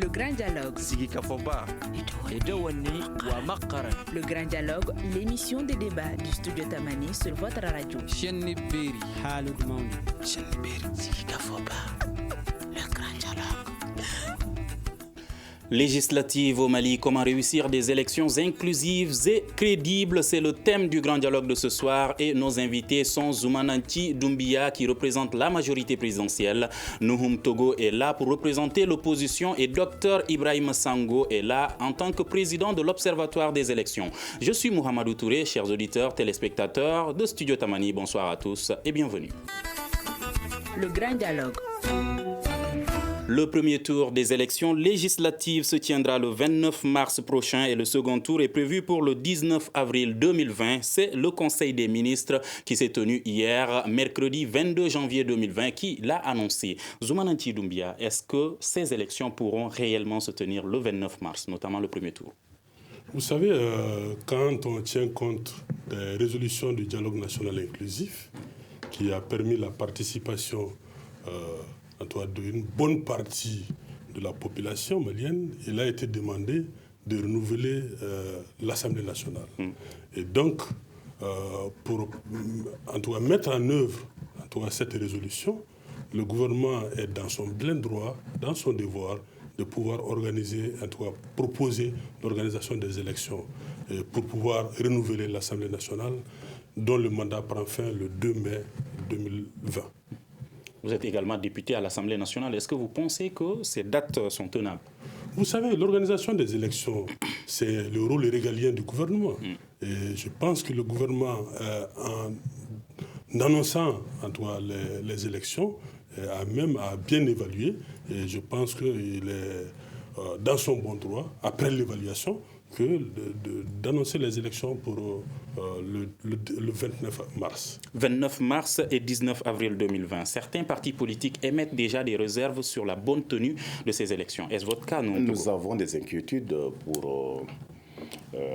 Le Grand Dialogue. Le Grand Dialogue, l'émission de débat du studio Tamani sur votre radio. Le Grand Dialogue. Législative au Mali, comment réussir des élections inclusives et crédibles, c'est le thème du Grand Dialogue de ce soir et nos invités sont Zoumananti Doumbia qui représente la majorité présidentielle, Nouhoum Togo est là pour représenter l'opposition et Dr Ibrahim Sango est là en tant que président de l'Observatoire des élections. Je suis Mohamedou Touré, chers auditeurs, téléspectateurs de Studio Tamani, bonsoir à tous et bienvenue. Le Grand Dialogue. Le premier tour des élections législatives se tiendra le 29 mars prochain et le second tour est prévu pour le 19 avril 2020. C'est le Conseil des ministres qui s'est tenu hier, mercredi 22 janvier 2020, qui l'a annoncé. Zoumananti Doumbia, est-ce que ces élections pourront réellement se tenir le 29 mars, notamment le premier tour? Vous savez, quand on tient compte des résolutions du dialogue national inclusif, qui a permis la participation d'une bonne partie de la population malienne, il a été demandé de renouveler l'Assemblée nationale. Et donc, pour mettre en œuvre cette résolution, le gouvernement est dans son plein droit, dans son devoir, de pouvoir organiser, proposer l'organisation des élections pour pouvoir renouveler l'Assemblée nationale, dont le mandat prend fin le 2 mai 2020. Vous êtes également député à l'Assemblée nationale. Est-ce que vous pensez que ces dates sont tenables? Vous savez, l'organisation des élections, c'est le rôle régalien du gouvernement. Et je pense que le gouvernement, en annonçant les élections, a bien évalué. Et je pense qu'il est dans son bon droit, après l'évaluation, d'annoncer les élections pour le 29 mars. 29 mars et 19 avril 2020. Certains partis politiques émettent déjà des réserves sur la bonne tenue de ces élections. Est-ce votre cas? Nous avons des inquiétudes pour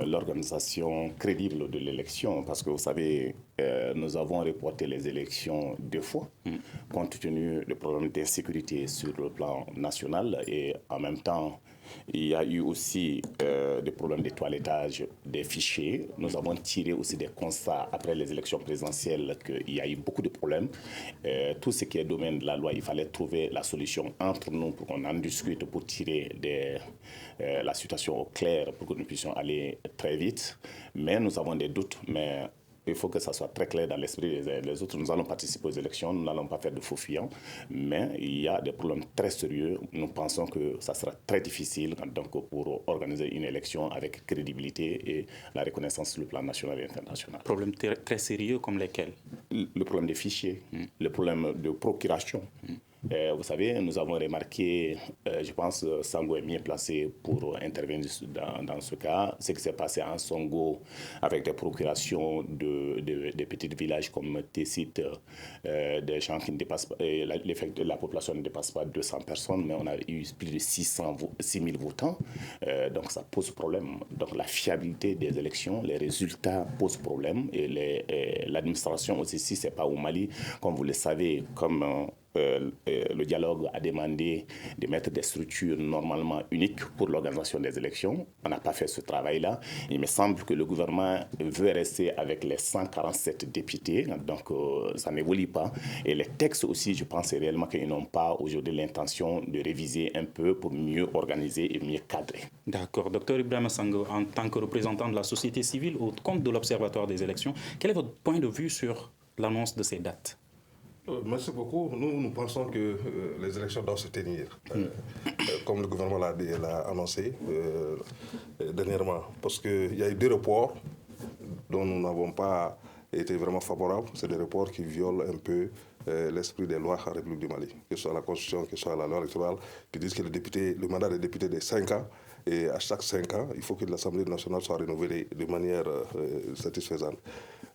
l'organisation crédible de l'élection, parce que vous savez, nous avons reporté les élections 2 fois, compte tenu des problèmes d'insécurité sur le plan national et en même temps, il y a eu aussi des problèmes de toilettage des fichiers. Nous avons tiré aussi des constats après les élections présidentielles qu'il y a eu beaucoup de problèmes. Tout ce qui est domaine de la loi, il fallait trouver la solution entre nous pour qu'on en discute, pour tirer la situation au clair, pour que nous puissions aller très vite. Mais nous avons des doutes. Mais il faut que ça soit très clair dans l'esprit des autres. Nous allons participer aux élections, nous n'allons pas faire de faux fuyants, mais il y a des problèmes très sérieux. Nous pensons que ça sera très difficile donc, pour organiser une élection avec crédibilité et la reconnaissance sur le plan national et international. Problèmes très sérieux comme lesquels? Le problème des fichiers, le problème de procuration. Vous savez, nous avons remarqué, je pense Sango est mieux placé pour intervenir dans ce cas, ce qui s'est passé en Songo avec des procurations de petits villages comme Tessit, des gens qui ne dépassent pas, l'effet de la population ne dépasse pas 200 personnes, mais on a eu plus de 6 000 votants, donc ça pose problème. Donc la fiabilité des élections, les résultats posent problème et l'administration aussi, si ce n'est pas au Mali, comme vous le savez, comme le dialogue a demandé de mettre des structures normalement uniques pour l'organisation des élections. On n'a pas fait ce travail-là. Il me semble que le gouvernement veut rester avec les 147 députés, donc ça n'évolue pas. Et les textes aussi, je pense réellement qu'ils n'ont pas aujourd'hui l'intention de réviser un peu pour mieux organiser et mieux cadrer. D'accord. Docteur Ibrahim Sango, en tant que représentant de la société civile au compte de l'Observatoire des élections, quel est votre point de vue sur l'annonce de ces dates? Merci beaucoup. Nous pensons que les élections doivent se tenir, comme le gouvernement l'a annoncé dernièrement. Parce qu'il y a eu 2 reports dont nous n'avons pas été vraiment favorables. C'est des reports qui violent un peu l'esprit des lois en République du Mali, que ce soit la Constitution, que ce soit la loi électorale, qui disent que le mandat des députés est de 5 ans. Et à chaque 5 ans, il faut que l'Assemblée nationale soit renouvelée de manière satisfaisante.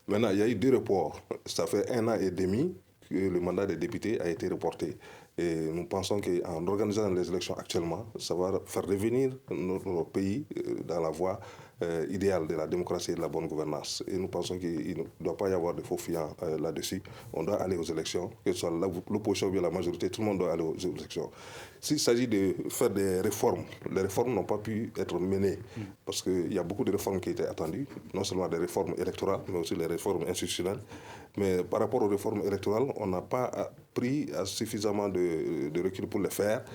Maintenant, il y a eu 2 reports. Ça fait 1 an et demi que le mandat des députés a été reporté. Et nous pensons qu'en organisant les élections actuellement, ça va faire revenir notre pays dans la voie idéal de la démocratie et de la bonne gouvernance. Et nous pensons qu'il ne doit pas y avoir de faux fiants là-dessus. On doit aller aux élections, que ce soit l'opposition ou bien la majorité, tout le monde doit aller aux élections. S'il s'agit de faire des réformes, les réformes n'ont pas pu être menées parce qu'il y a beaucoup de réformes qui étaient attendues, non seulement des réformes électorales, mais aussi les réformes institutionnelles. Mais par rapport aux réformes électorales, on n'a pas pris suffisamment de recul pour les faire.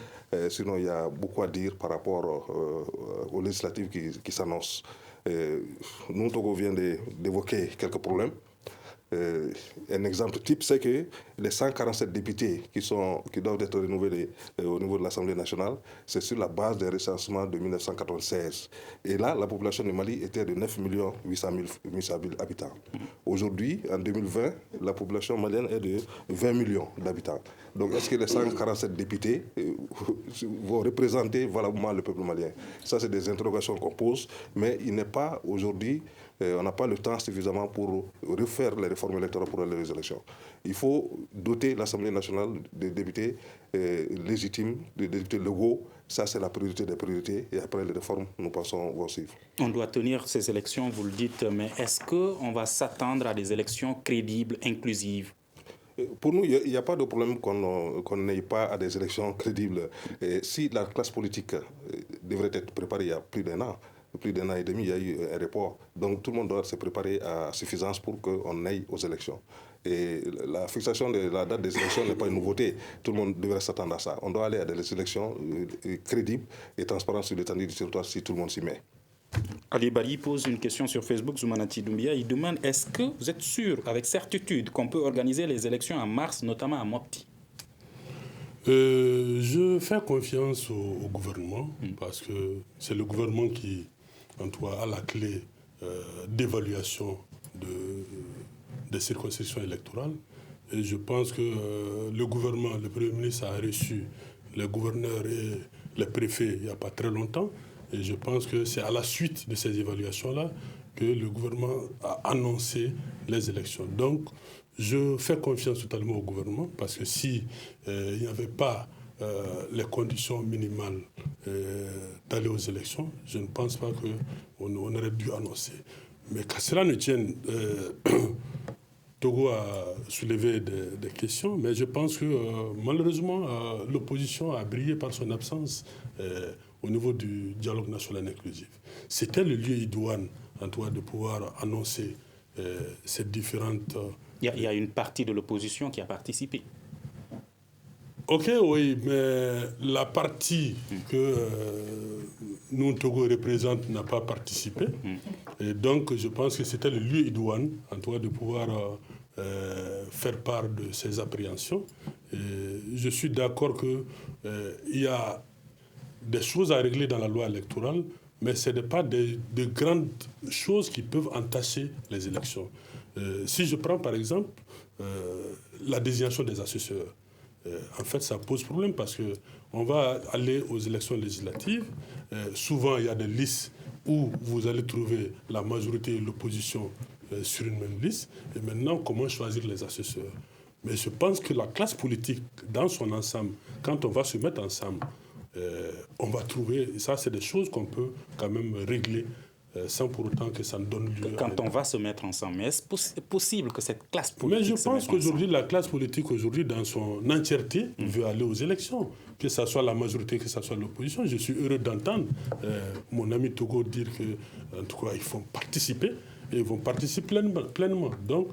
Sinon, il y a beaucoup à dire par rapport aux législatives qui s'annoncent. Nous, Togo vient d'évoquer quelques problèmes. Un exemple type, c'est que les 147 députés qui doivent être renouvelés au niveau de l'Assemblée nationale, c'est sur la base des recensements de 1996. Et là, la population du Mali était de 9 800 000 habitants. Aujourd'hui, en 2020, la population malienne est de 20 millions d'habitants. Donc, est-ce que les 147 députés vont représenter valablement le peuple malien? Ça, c'est des interrogations qu'on pose, mais il n'est pas aujourd'hui... on n'a pas le temps suffisamment pour refaire les réformes électorales pour aller aux élections. Il faut doter l'Assemblée nationale des députés légitimes, des députés légaux. Ça, c'est la priorité des priorités. Et après, les réformes, nous pensons, vont suivre. On doit tenir ces élections, vous le dites, mais est-ce qu'on va s'attendre à des élections crédibles, inclusives? Pour nous, il n'y a pas de problème qu'on n'aille pas à des élections crédibles. Et si la classe politique devrait être préparée il y a plus d'un an et demi, il y a eu un report. Donc tout le monde doit se préparer à suffisance pour qu'on aille aux élections. Et la fixation de la date des élections n'est pas une nouveauté. Tout le monde devrait s'attendre à ça. On doit aller à des élections crédibles et transparentes sur l'étendue du territoire si tout le monde s'y met. Ali Bari pose une question sur Facebook, Zoumanati Doumbia. Il demande, est-ce que vous êtes sûr, avec certitude, qu'on peut organiser les élections en mars, notamment à Mopti? Je fais confiance au gouvernement parce que c'est le gouvernement qui en tout cas, à la clé d'évaluation des circonscriptions électorales. Et je pense que le gouvernement, le Premier ministre a reçu les gouverneurs et les préfets il n'y a pas très longtemps. Et je pense que c'est à la suite de ces évaluations-là que le gouvernement a annoncé les élections. Donc, je fais confiance totalement au gouvernement parce que si il n'y avait pas les conditions minimales d'aller aux élections, je ne pense pas qu'on aurait dû annoncer. Mais qu'à cela ne tienne, Togo a soulevé des questions, mais je pense que malheureusement, l'opposition a brillé par son absence au niveau du dialogue national inclusif. C'était le lieu idoine, en tout cas, de pouvoir annoncer ces différentes... Il y a une partie de l'opposition qui a participé. Ok, oui, mais la partie que nous, Togo, représente n'a pas participé. Et donc, je pense que c'était le lieu idoine, en tout cas, de pouvoir faire part de ces appréhensions. Et je suis d'accord qu'il y a des choses à régler dans la loi électorale, mais ce n'est pas de grandes choses qui peuvent entacher les élections. Si je prends, par exemple, la désignation des assesseurs, en fait, ça pose problème parce qu'on va aller aux élections législatives. Souvent, il y a des listes où vous allez trouver la majorité et l'opposition sur une même liste. Et maintenant, comment choisir les assesseurs? Mais je pense que la classe politique, dans son ensemble, quand on va se mettre ensemble, on va trouver... Ça, c'est des choses qu'on peut quand même régler sans pour autant que ça ne donne lieu... Quand on va se mettre ensemble, mais est-ce possible que cette classe politique... Mais je pense qu'aujourd'hui, la classe politique, aujourd'hui, dans son entièreté, veut aller aux élections. Que ce soit la majorité, que ce soit l'opposition. Je suis heureux d'entendre mon ami Togo dire qu'en tout cas, ils vont participer, et ils vont participer pleinement. Donc,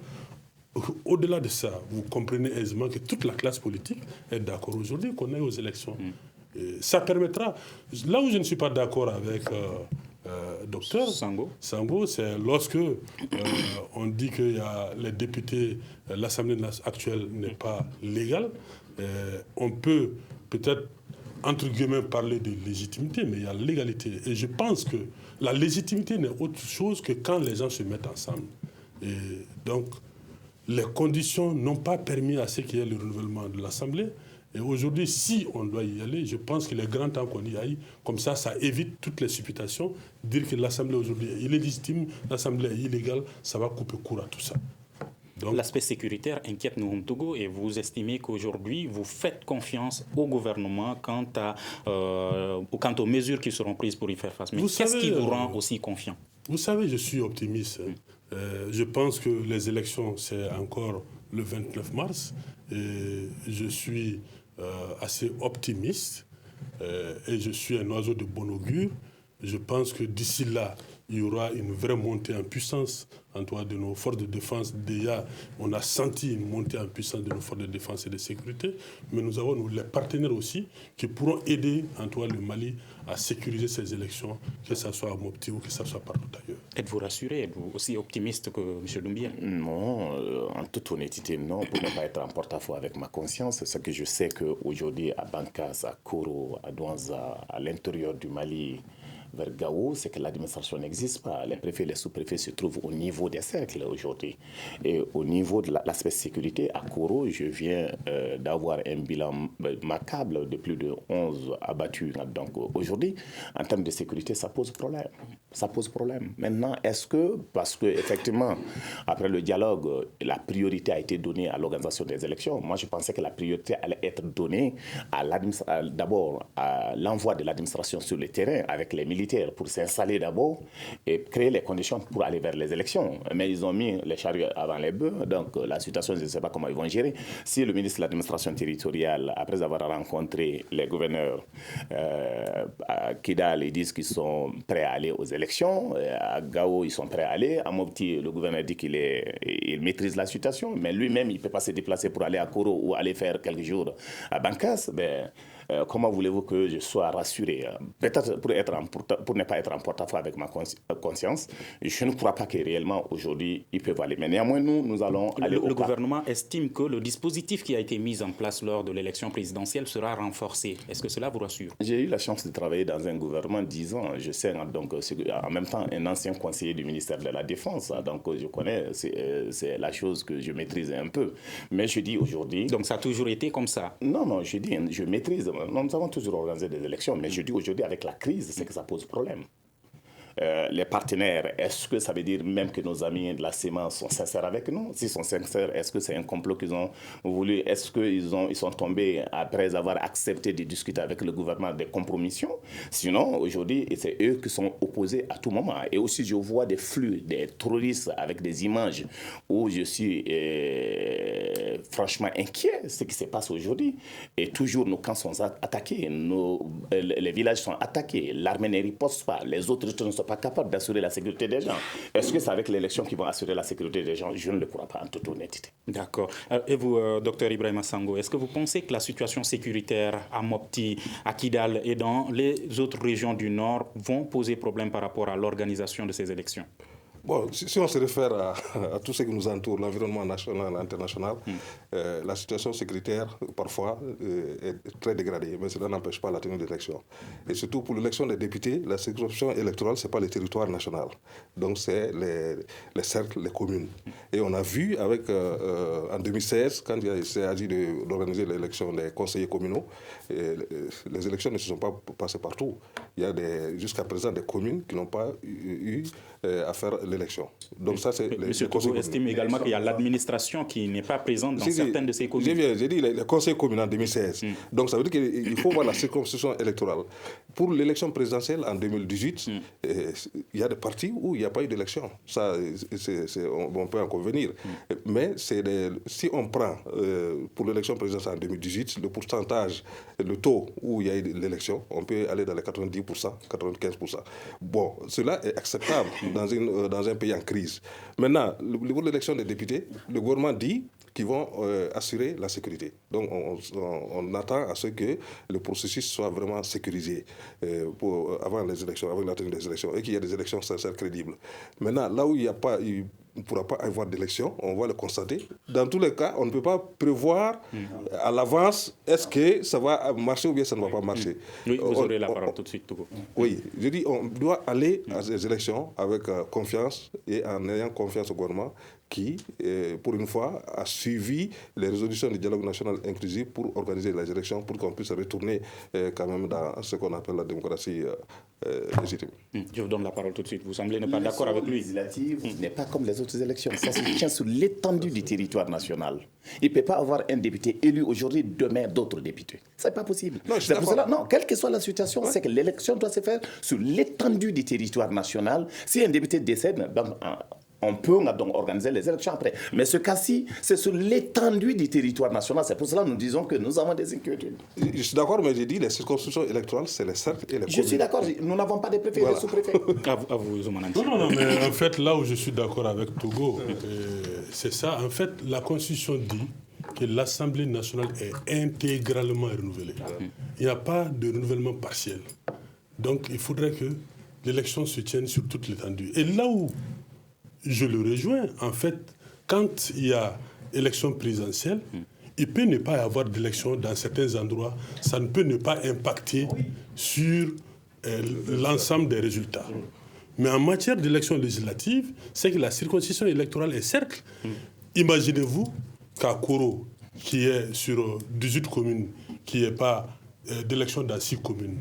au-delà de ça, vous comprenez aisément que toute la classe politique est d'accord aujourd'hui qu'on aille aux élections. Et ça permettra... Là où je ne suis pas d'accord avec... docteur Sango, c'est lorsque on dit que les députés, l'Assemblée actuelle n'est pas légale. On peut peut-être, entre guillemets, parler de légitimité, mais il y a légalité. Et je pense que la légitimité n'est autre chose que quand les gens se mettent ensemble. Et donc, les conditions n'ont pas permis à ce qu'il y ait le renouvellement de l'Assemblée. Et aujourd'hui, si on doit y aller, je pense qu'il est grand temps qu'on y aille. Comme ça, ça évite toutes les supputations. Dire que l'Assemblée aujourd'hui est illégitime, l'Assemblée est illégale, ça va couper court à tout ça. L'aspect sécuritaire inquiète Nouroum Togo et vous estimez qu'aujourd'hui, vous faites confiance au gouvernement quant aux mesures qui seront prises pour y faire face. Mais qu'est-ce qui vous rend aussi confiant? Vous savez, je suis optimiste. Je pense que les élections, c'est encore le 29 mars. Et je suis assez optimiste. Et je suis un oiseau de bon augure. Je pense que d'ici là, il y aura une vraie montée en puissance de nos forces de défense. Déjà, on a senti une montée en puissance de nos forces de défense et de sécurité, mais nous avons les partenaires aussi qui pourront aider le Mali à sécuriser ces élections, que ce soit à Mopti ou que ce soit partout ailleurs. Êtes-vous rassuré? Êtes-vous aussi optimiste que M. Doumbia? Non, en toute honnêteté, non, pour ne pas être en porte-à-faux avec ma conscience. Ce que je sais qu'aujourd'hui, à Bankas, à Koro, à Douanza, à l'intérieur du Mali, vers Gao, c'est que l'administration n'existe pas. Les préfets, les sous-préfets se trouvent au niveau des cercles aujourd'hui. Et au niveau de l'aspect sécurité, à Koro, je viens d'avoir un bilan macabre de plus de 11 abattus. Donc aujourd'hui, en termes de sécurité, ça pose problème. Ça pose problème. Maintenant, est-ce que, parce qu'effectivement, après le dialogue, la priorité a été donnée à l'organisation des élections, moi je pensais que la priorité allait être donnée d'abord à l'envoi de l'administration sur le terrain avec les militaires pour s'installer d'abord et créer les conditions pour aller vers les élections. Mais ils ont mis les charrues avant les bœufs, donc la situation, je ne sais pas comment ils vont gérer. Si le ministre de l'administration territoriale, après avoir rencontré les gouverneurs à Kidal, ils disent qu'ils sont prêts à aller aux élections, à Gao, ils sont prêts à aller, à Mopti, le gouverneur dit qu'il maîtrise la situation, mais lui-même, il ne peut pas se déplacer pour aller à Koro ou aller faire quelques jours à Bankas. Comment voulez-vous que je sois rassuré? Peut-être pour ne pas être en porte-à-faux avec ma conscience, je ne crois pas que réellement aujourd'hui ils peuvent aller. Mais néanmoins, nous allons aller au Le gouvernement estime que le dispositif qui a été mis en place lors de l'élection présidentielle sera renforcé. Est-ce que cela vous rassure? J'ai eu la chance de travailler dans un gouvernement 10 ans. Je sais donc en même temps un ancien conseiller du ministère de la Défense. Donc je connais, c'est la chose que je maîtrise un peu. Mais je dis aujourd'hui... Donc ça a toujours été comme ça? Non, je dis, je maîtrise. Nous avons toujours organisé des élections, mais je dis aujourd'hui avec la crise, c'est que ça pose problème. Les partenaires, est-ce que ça veut dire même que nos amis de la CEMA sont sincères avec nous? S'ils sont sincères, est-ce que c'est un complot qu'ils ont voulu? Est-ce qu'ils sont tombés après avoir accepté de discuter avec le gouvernement des compromissions? Sinon, aujourd'hui, c'est eux qui sont opposés à tout moment. Et aussi, je vois des flux, des terroristes avec des images où je suis franchement inquiet de ce qui se passe aujourd'hui. Et toujours, nos camps sont attaqués, les villages sont attaqués, l'armée ne riposte pas, les autres ne sont pas capables d'assurer la sécurité des gens. Est-ce que c'est avec l'élection qu'ils vont assurer la sécurité des gens? Je ne le crois pas en toute honnêteté. D'accord. Et vous, docteur Ibrahima Sango, est-ce que vous pensez que la situation sécuritaire à Mopti, à Kidal et dans les autres régions du Nord vont poser problème par rapport à l'organisation de ces élections? Bon, si on se réfère à tout ce qui nous entoure, l'environnement national et international, la situation sécuritaire, parfois, est très dégradée, mais cela n'empêche pas la tenue d'élections. Et surtout pour l'élection des députés, la circonscription électorale, ce n'est pas le territoire national. Donc, c'est les cercles, les communes. Et on a vu en 2016, quand il s'est agi d'organiser l'élection des conseillers communaux, les élections ne se sont pas passées partout. Il y a jusqu'à présent des communes qui n'ont pas eu à faire l'élection. Donc ça, c'est Monsieur Togo estime également qu'il y a l'administration qui n'est pas présente dans certaines de ces communes. J'ai dit les conseils communaux en 2016. Donc ça veut dire qu'il faut voir la circonscription électorale. Pour l'élection présidentielle en 2018, il y a des partis où il n'y a pas eu d'élection. Ça, on peut en convenir. Mais si on prend pour l'élection présidentielle en 2018, le pourcentage, le taux où il y a eu l'élection, on peut aller dans les 90%, 95%. Bon, cela est acceptable dans un pays en crise. Maintenant, pour l'élection des députés, le gouvernement dit qu'ils vont assurer la sécurité. Donc, on attend à ce que le processus soit vraiment sécurisé avant les élections, avant la tenue des élections, et qu'il y ait des élections sincères, crédibles. Maintenant, là où il ne pourra pas avoir d'élection, on va le constater. Dans tous les cas, on ne peut pas prévoir à l'avance est-ce que ça va marcher ou bien ça ne va pas marcher. Oui, vous aurez la parole tout de suite, Togo. Oui, je dis on doit aller à ces élections avec confiance et en ayant confiance au gouvernement qui, pour une fois, a suivi les résolutions du dialogue national inclusif pour organiser les élections, pour qu'on puisse retourner quand même dans ce qu'on appelle la démocratie légitime. Je vous donne la parole tout de suite. Vous semblez ne pas d'accord avec lui. L'élection législative n'est pas comme les autres élections. Ça se tient sur l'étendue du territoire national. Il ne peut pas avoir un député élu aujourd'hui, demain d'autres députés. Ce n'est pas possible. Non, je suis d'accord. Non, quelle que soit la situation, c'est que l'élection doit se faire sur l'étendue du territoire national. Si un député décède, on peut donc organiser les élections après. Mais ce cas-ci, c'est sur l'étendue du territoire national. C'est pour cela que nous disons que nous avons des inquiétudes. Je suis d'accord, mais j'ai dit les circonscriptions électorales, c'est les cercles et les communes. Je suis d'accord. Nous n'avons pas de préfets et de sous-préfets. À vous, Zoumana. Non, mais en fait, là où je suis d'accord avec Togo, c'est ça. En fait, la Constitution dit que l'Assemblée nationale est intégralement renouvelée. Il n'y a pas de renouvellement partiel. Donc, il faudrait que l'élection se tienne sur toute l'étendue. Et là où je le rejoins, en fait, quand il y a élection présidentielle, il peut ne pas y avoir d'élection dans certains endroits. Ça ne peut ne pas impacter sur l'ensemble des résultats. Mais en matière d'élection législative, c'est que la circonscription électorale est cercle. Imaginez-vous qu'à Koro, qui est sur 18 communes, qu'il n'y ait pas d'élection dans 6 communes,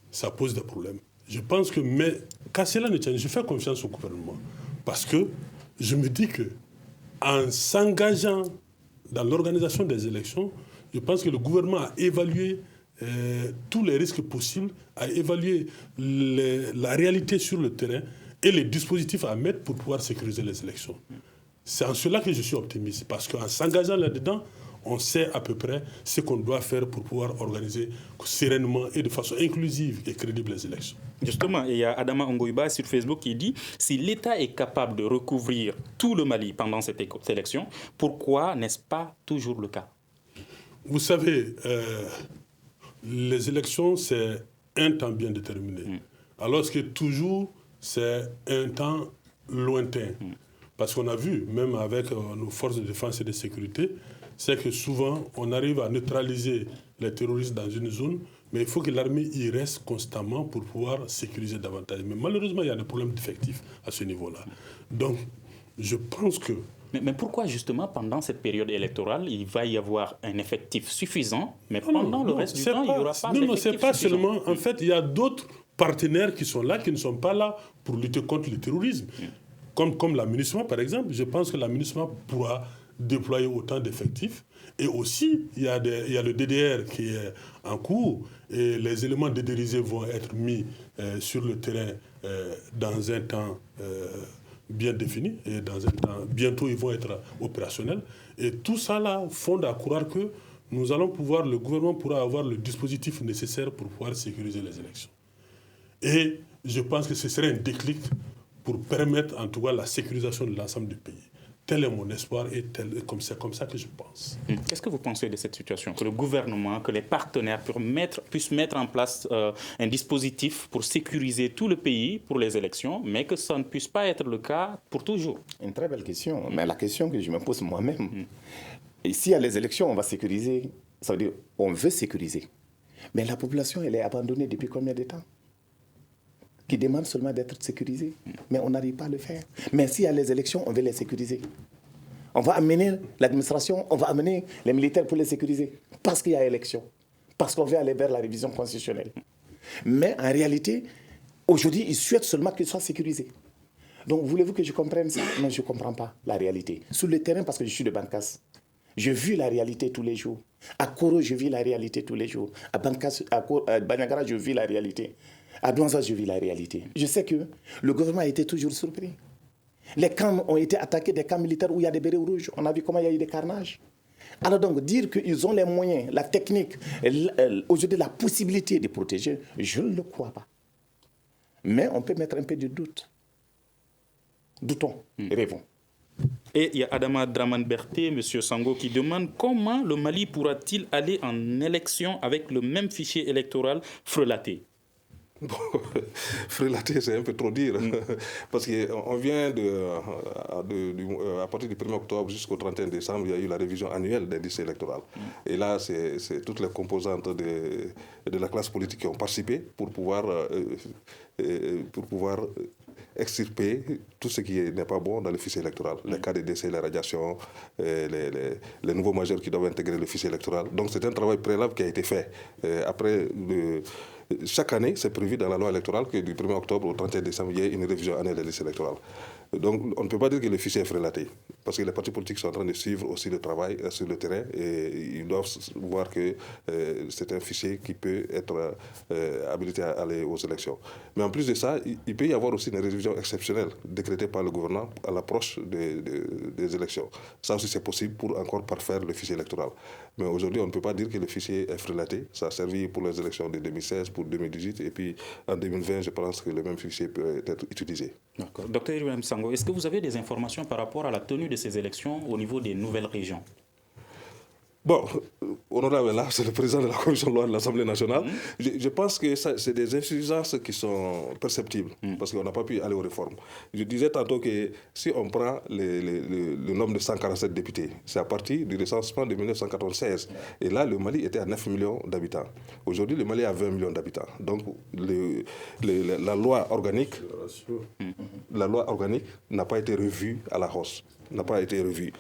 ça pose des problèmes. Je pense que, mais qu'à cela ne tienne, je fais confiance au gouvernement. Parce que je me dis qu'en s'engageant dans l'organisation des élections, je pense que le gouvernement a évalué tous les risques possibles, a évalué la réalité sur le terrain et les dispositifs à mettre pour pouvoir sécuriser les élections. C'est en cela que je suis optimiste, parce qu'en s'engageant là-dedans, on sait à peu près ce qu'on doit faire pour pouvoir organiser sereinement et de façon inclusive et crédible les élections. Justement, il y a Adama Ongoiba sur Facebook qui dit « Si l'État est capable de recouvrir tout le Mali pendant cette élection, pourquoi n'est-ce pas toujours le cas ?» Vous savez, les élections, c'est un temps bien déterminé. Alors que toujours, c'est un temps lointain. Parce qu'on a vu, même avec nos forces de défense et de sécurité, c'est que souvent, on arrive à neutraliser les terroristes dans une zone, mais il faut que l'armée y reste constamment pour pouvoir sécuriser davantage. Mais malheureusement, il y a des problèmes d'effectifs à ce niveau-là. Donc, je pense que... Mais pourquoi justement, pendant cette période électorale, il va y avoir un effectif suffisant, mais pendant le reste du temps, il n'y aura pas d'effectif Non, c'est pas suffisant. seulement... En fait, il y a d'autres partenaires qui sont là, qui ne sont pas là pour lutter contre le terrorisme. Comme la MINUSMA, par exemple. Je pense que la MINUSMA pourra déployer autant d'effectifs. Et aussi, il y a le DDR qui est en cours et les éléments dédérisés vont être mis sur le terrain dans un temps bien défini et dans un temps, bientôt ils vont être opérationnels. Et tout ça là fonde à croire que le gouvernement pourra avoir le dispositif nécessaire pour pouvoir sécuriser les élections. Et je pense que ce serait un déclic pour permettre en tout cas la sécurisation de l'ensemble du pays. Tel est mon espoir et c'est comme ça que je pense. Qu'est-ce que vous pensez de cette situation? Que le gouvernement, que les partenaires puissent mettre en place un dispositif pour sécuriser tout le pays pour les élections, mais que ça ne puisse pas être le cas pour toujours? Une très belle question. Mais la question que je me pose moi-même, et s'il y a les élections, on va sécuriser, ça veut dire on veut sécuriser. Mais la population, elle est abandonnée depuis combien de temps? Qui demande seulement d'être sécurisée. Mais on n'arrive pas à le faire. Mais s'il y a les élections, on veut les sécuriser. On va amener l'administration, on va amener les militaires pour les sécuriser. Parce qu'il y a élection. Parce qu'on veut aller vers la révision constitutionnelle. Mais en réalité, aujourd'hui, ils souhaitent seulement qu'ils soient sécurisés. Donc, voulez-vous que je comprenne ça? Non, je ne comprends pas la réalité. Sur le terrain, parce que je suis de Bankas, je vis la réalité tous les jours. À Koro, je vis la réalité tous les jours. À Bankas, à Banagara, je vis la réalité. À Douanza, je vis la réalité. Je sais que le gouvernement a été toujours surpris. Les camps ont été attaqués, des camps militaires où il y a des bérets rouges. On a vu comment il y a eu des carnages. Alors donc, dire qu'ils ont les moyens, la technique, aujourd'hui la possibilité de protéger, je ne le crois pas. Mais on peut mettre un peu de doute. Doutons, rêvons. Et il y a Adama Draman Berté, M. Sango, qui demande comment le Mali pourra-t-il aller en élection avec le même fichier électoral frelaté? Bon, frelaté, c'est un peu trop dire. Parce qu'on vient à partir du 1er octobre jusqu'au 31 décembre, il y a eu la révision annuelle des listes électorales. Et là, c'est toutes les composantes de la classe politique qui ont participé pour pouvoir extirper tout ce qui n'est pas bon dans le fichier électoral. Les cas de décès, les radiations, les nouveaux majeurs qui doivent intégrer le fichier électoral. Donc c'est un travail préalable qui a été fait. Après chaque année, c'est prévu dans la loi électorale que du 1er octobre au 31 décembre, il y ait une révision annuelle des listes électorales. Donc, on ne peut pas dire que le fichier est frélaté, parce que les partis politiques sont en train de suivre aussi le travail sur le terrain et ils doivent voir que c'est un fichier qui peut être habilité à aller aux élections. Mais en plus de ça, il peut y avoir aussi une révision exceptionnelle décrétée par le gouvernement à l'approche des élections. Ça aussi, c'est possible pour encore parfaire le fichier électoral. Mais aujourd'hui, on ne peut pas dire que le fichier est frélaté. Ça a servi pour les élections de 2016, pour 2018, et puis en 2020, je pense que le même fichier peut être utilisé. D'accord. Docteur Ibrahim Sango, est-ce que vous avez des informations par rapport à la tenue de ces élections au niveau des nouvelles régions? Bon, honorable, là, c'est le président de la commission de loi de l'Assemblée nationale. Je pense que c'est des insuffisances qui sont perceptibles, parce qu'on n'a pas pu aller aux réformes. Je disais tantôt que si on prend le nombre de 147 députés, c'est à partir du recensement de 1996. Et là, le Mali était à 9 millions d'habitants. Aujourd'hui, le Mali a 20 millions d'habitants. Donc, la loi organique n'a pas été revue à la hausse. N'a pas été revue.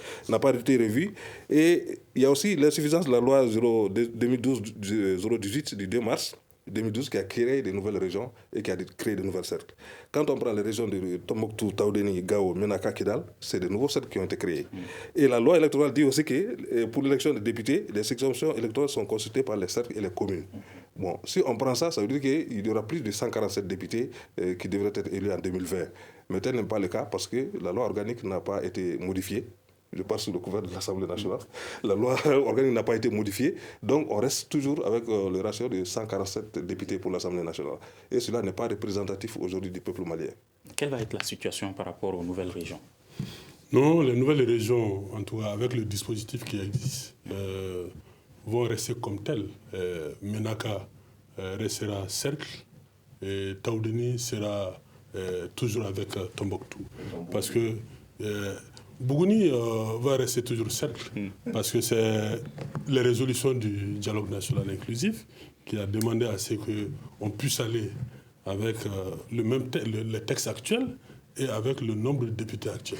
Et il y a aussi l'insuffisance de la loi 2012-018 du 2 mars 2012 qui a créé de nouvelles régions et qui a créé de nouvelles cercles. Quand on prend les régions de Tombouctou, Taoudeni, Gao, Menaka, Kidal, c'est de nouveaux cercles qui ont été créés. Et la loi électorale dit aussi que pour l'élection des députés, les sections électorales sont consultées par les cercles et les communes. Bon, si on prend ça, ça veut dire qu'il y aura plus de 147 députés qui devraient être élus en 2020. Mais tel n'est pas le cas parce que la loi organique n'a pas été modifiée. Je passe sous le couvert de l'Assemblée nationale. La loi organique n'a pas été modifiée, donc on reste toujours avec le ratio de 147 députés pour l'Assemblée nationale. Et cela n'est pas représentatif aujourd'hui du peuple malien. Quelle va être la situation par rapport aux nouvelles régions? Non, les nouvelles régions, en tout cas avec le dispositif qui existe, vont rester comme telles. Menaka restera cercle et Taoudeni sera toujours avec Tombouctou. Parce que Bougouni va rester toujours cercle, parce que c'est les résolutions du dialogue national inclusif qui a demandé à ce qu'on puisse aller avec le texte actuel et avec le nombre de députés actuels.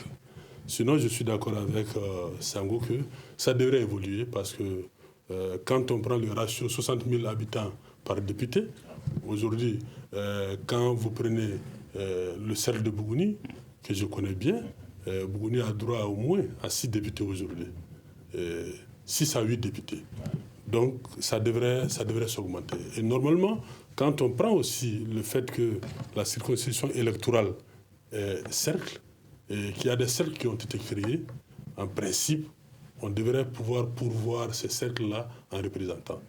Sinon, je suis d'accord avec Sango que ça devrait évoluer parce que quand on prend le ratio 60 000 habitants par député, aujourd'hui, quand vous prenez le cercle de Bougouni, que je connais bien, Bougouni a droit au moins à 6 députés aujourd'hui. 6 à 8 députés. Donc, ça devrait s'augmenter. Et normalement, quand on prend aussi le fait que la circonscription électorale est cercle, et qu'il y a des cercles qui ont été créés, en principe, on devrait pouvoir pourvoir ces cercles-là en représentants.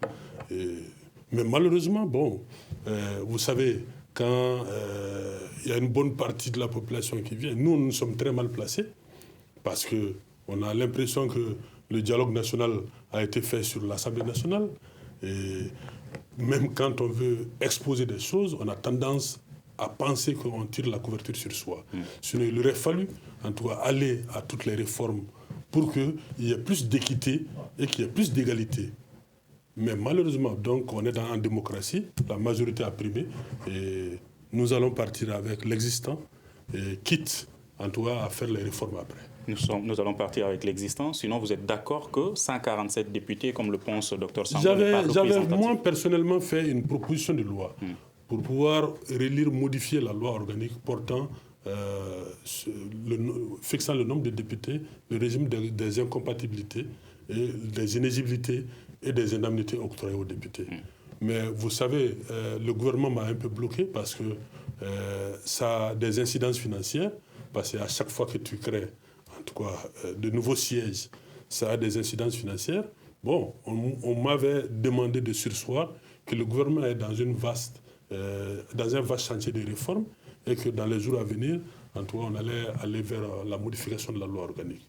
Mais malheureusement, vous savez, quand il y a une bonne partie de la population qui vient, nous sommes très mal placés parce qu'on a l'impression que le dialogue national a été fait sur l'Assemblée nationale. Et même quand on veut exposer des choses, on a tendance à penser qu'on tire la couverture sur soi. Sinon, il aurait fallu, en tout cas, aller à toutes les réformes pour qu'il y ait plus d'équité et qu'il y ait plus d'égalité. Mais malheureusement, donc, on est en démocratie, la majorité a primé, et nous allons partir avec l'existant, et quitte, en tout cas, à faire les réformes après. Nous allons partir avec l'existant, sinon vous êtes d'accord que 147 députés, comme le pense le Dr Sango, J'avais moi personnellement fait une proposition de loi pour pouvoir relire, modifier la loi organique portant, fixant le nombre de députés, le régime des incompatibilités et des inéligibilités et des indemnités octroyées aux députés. Mais vous savez, le gouvernement m'a un peu bloqué parce que ça a des incidences financières, parce qu'à chaque fois que tu crées, en tout cas, de nouveaux sièges, ça a des incidences financières. Bon, on m'avait demandé de surseoir que le gouvernement est dans un vaste chantier de réforme et que dans les jours à venir, en tout cas, on allait aller vers la modification de la loi organique.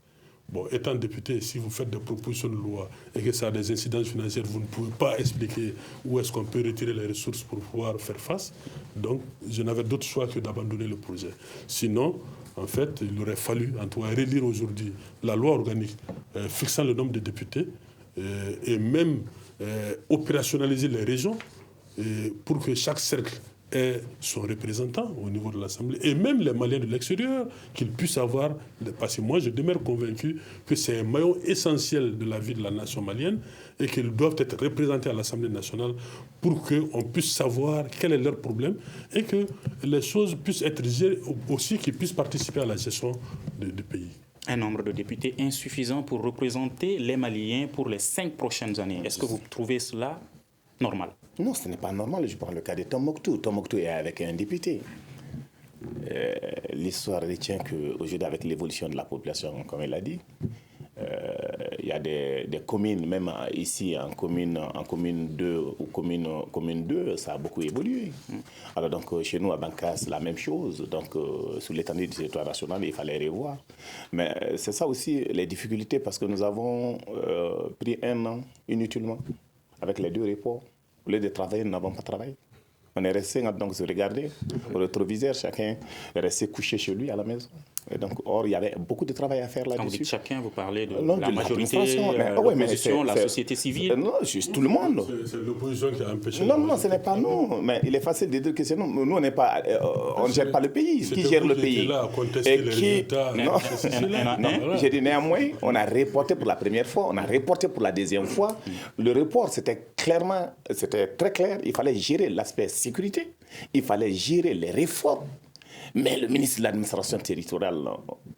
Bon, étant député, si vous faites des propositions de loi et que ça a des incidences financières, vous ne pouvez pas expliquer où est-ce qu'on peut retirer les ressources pour pouvoir faire face. Donc, je n'avais d'autre choix que d'abandonner le projet. Sinon, en fait, il aurait fallu, en tout cas, relire aujourd'hui la loi organique fixant le nombre de députés et même opérationnaliser les régions pour que chaque cercle ait son représentant au niveau de l'Assemblée, et même les Maliens de l'extérieur, qu'ils puissent avoir, parce que moi je demeure convaincu que c'est un maillon essentiel de la vie de la nation malienne et qu'ils doivent être représentés à l'Assemblée nationale pour qu'on puisse savoir quel est leur problème et que les choses puissent être gérées aussi, qu'ils puissent participer à la gestion du pays. Un nombre de députés insuffisant pour représenter les Maliens pour les 5 prochaines années. Est-ce que vous trouvez cela normal? Non, ce n'est pas normal. Je prends le cas de Tombouctou. Tombouctou est avec un député. L'histoire retient qu'aujourd'hui, avec l'évolution de la population, comme elle a dit, il y a des communes, même ici en commune 2 ou commune 2, ça a beaucoup évolué. Alors donc chez nous à Banca, c'est la même chose. Donc sur l'étendue du territoire national, il fallait revoir. Mais c'est ça aussi les difficultés parce que nous avons pris 1 an inutilement avec les 2 reports. Au lieu de travailler, nous n'avons pas travaillé. On est resté donc se regarder au rétroviseur, chacun est resté couché chez lui à la maison. Et donc, or, il y avait beaucoup de travail à faire là-dessus. Quand vous dites chacun, vous parlez de non, la de majorité, l'opposition, la société civile. Non, juste tout le monde. C'est l'opposition qui a empêché. Non, ce n'est pas nous. Mais il est facile de dire que c'est nous. Nous, on n'est pas, on ne gère pas le pays. Qui gère le pays? Là, et les résultats. Non, j'ai dit néanmoins, on a reporté pour la première fois, on a reporté pour la deuxième fois. Le report, c'était très clair. Il fallait gérer l'aspect sécurité. Il fallait gérer les réformes. Mais le ministre de l'administration territoriale